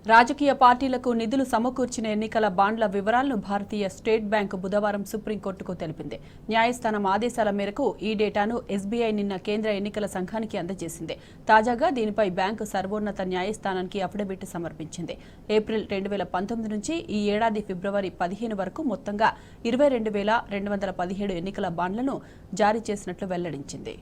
రాజకీయ పార్టీలకు నిధులు సమకూర్చిన ఎన్నికల బాండ్ల వివరాలను భారతీయ స్టేట్ బ్యాంక్ బుధవారం సుప్రీంకోర్టుకు తెలిపింది. న్యాయస్థానం ఆదేశాల మేరకు ఈ డేటాను ఎస్బీఐ నిన్న కేంద్ర ఎన్నికల సంఘానికి అందజేసింది. తాజాగా దీనిపై బ్యాంకు సర్వోన్నత న్యాయస్థానానికి అఫిడవిట్ సమర్పించింది. ఏప్రిల్ 2019 నుంచి ఈ ఏడాది ఫిబ్రవరి 15 వరకు మొత్తంగా 22,217 ఎన్నికల బాండ్లను జారీ చేసినట్లు వెల్లడించింది.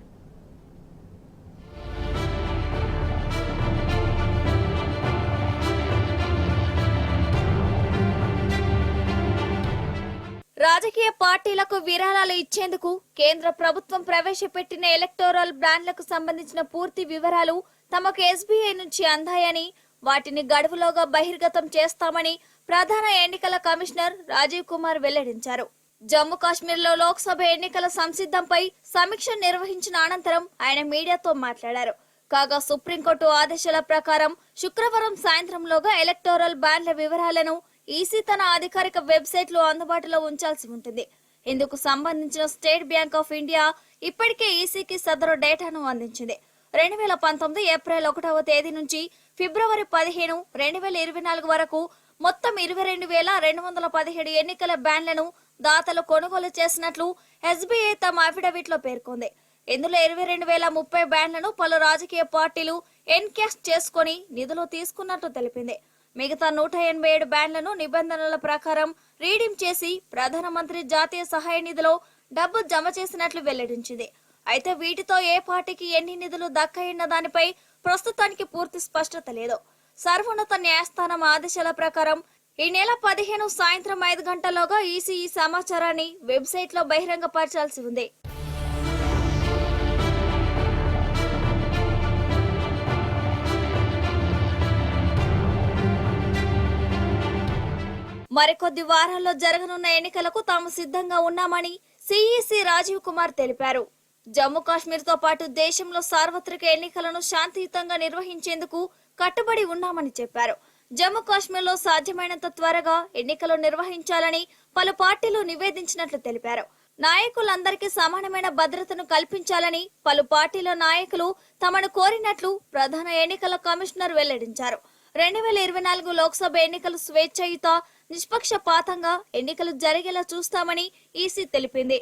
రాజకీయ పార్టీలకు విరాళాలు ఇచ్చేందుకు కేంద్ర ప్రభుత్వం ప్రవేశపెట్టిన ఎలక్టోరల్ బాండ్లకు సంబంధించిన పూర్తి వివరాలు తమకు ఎస్బీఐ నుంచి అందాయని, వాటిని గడువులోగా బహిర్గతం చేస్తామని ప్రధాన ఎన్నికల కమిషనర్ రాజీవ్ కుమార్ వెల్లడించారు. జమ్మూ కాశ్మీర్లో లోక్సభ ఎన్నికల సంసిద్ధంపై సమీక్ష నిర్వహించిన అనంతరం ఆయన మీడియాతో మాట్లాడారు. కాగా సుప్రీంకోర్టు ఆదేశాల ప్రకారం శుక్రవారం సాయంత్రంలోగా ఎలక్టోరల్ బాండ్ల వివరాలను ఈసీ తన అధికారిక వెబ్సైట్ లో అందుబాటులో ఉంచాల్సి ఉంటుంది. ఇందుకు సంబంధించిన స్టేట్ బ్యాంక్ ఆఫ్ ఇండియా ఇప్పటికే ఈసీకి సదరు డేటాను అందించింది. 2019 ఏప్రిల్ 1వ తేదీ నుంచి ఫిబ్రవరి 15, 2024 వరకు మొత్తం 22,217 ఎన్నికల బాండ్లను దాతలు కొనుగోలు చేసినట్లు ఎస్బీఐ తమ అఫిడవిట్ లో పేర్కొంది. ఇందులో 22,030 బాండ్లను పలు రాజకీయ పార్టీలు ఎన్కాష్ చేసుకుని నిధులు తీసుకున్నట్లు తెలిపింది. మిగతా 187 బాండ్లను నిబంధనల ప్రకారం రీడీమ్ చేసి ప్రధానమంత్రి జాతీయ సహాయ నిధిలో డబ్బు జమ చేసినట్లు వెల్లడించింది. అయితే వీటితో ఏ పార్టీకి ఎన్ని నిధులు దక్కాయన్న దానిపై ప్రస్తుతానికి పూర్తి స్పష్టత లేదు. సర్వోన్నత న్యాయస్థానం ఆదేశాల ప్రకారం ఈ నెల 15 సాయంత్రం 5 గంటల్లోగా ఈసీ ఈ సమాచారాన్ని వెబ్సైట్ లో బహిరంగపరచాల్సి ఉంది. మరికొద్ది వారాల్లో జరగనున్న ఎన్నికలకు తాము సిద్ధంగా ఉన్నామని సీఈసీ రాజీవ్ కుమార్ తెలిపారు. జమ్మూ కాశ్మీర్ తో పాటు దేశంలో సార్వత్రిక ఎన్నికలను శాంతియుతంగా నిర్వహించేందుకు కట్టుబడి ఉన్నామని చెప్పారు. జమ్మూ కాశ్మీర్ లో సాధ్యమైనంత త్వరగా ఎన్నికలు నిర్వహించాలని పలు పార్టీలు నివేదించినట్లు తెలిపారు. నాయకులందరికీ సమానమైన భద్రతను కల్పించాలని పలు పార్టీల నాయకులు తమను కోరినట్లు ప్రధాన ఎన్నికల కమిషనర్ వెల్లడించారు. 2024 లోక్సభ ఎన్నికలు స్వేచ్ఛాయుత, నిష్పక్షపాతంగా ఎన్నికలు జరిగేలా చూస్తామని ఈసీ తెలిపింది.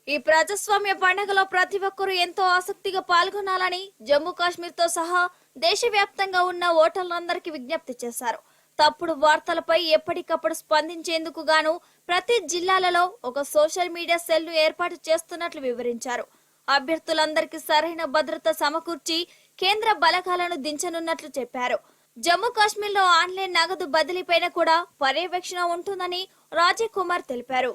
ఈ ప్రజాస్వామ్య పండుగలో ప్రతి ఒక్కరూ ఎంతో ఆసక్తిగా పాల్గొనాలని జమ్మూ కాశ్మీర్ తో సహా దేశవ్యాప్తంగా ఉన్న ఓటర్లందరికీ విజ్ఞప్తి చేశారు. తప్పుడు వార్తలపై ఎప్పటికప్పుడు స్పందించేందుకు గాను ప్రతి జిల్లాలలో ఒక సోషల్ మీడియా సెల్ ను ఏర్పాటు చేస్తున్నట్లు వివరించారు. అభ్యర్థులందరికీ సరైన భద్రత సమకూర్చి కేంద్ర బలగాలను దించనున్నట్లు చెప్పారు. జమ్మూ కాశ్మీర్ లో ఆన్లైన్ నగదు బదిలీపైన కూడా పర్యవేక్షణ ఉంటుందని రాజీవ్ కుమార్ తెలిపారు.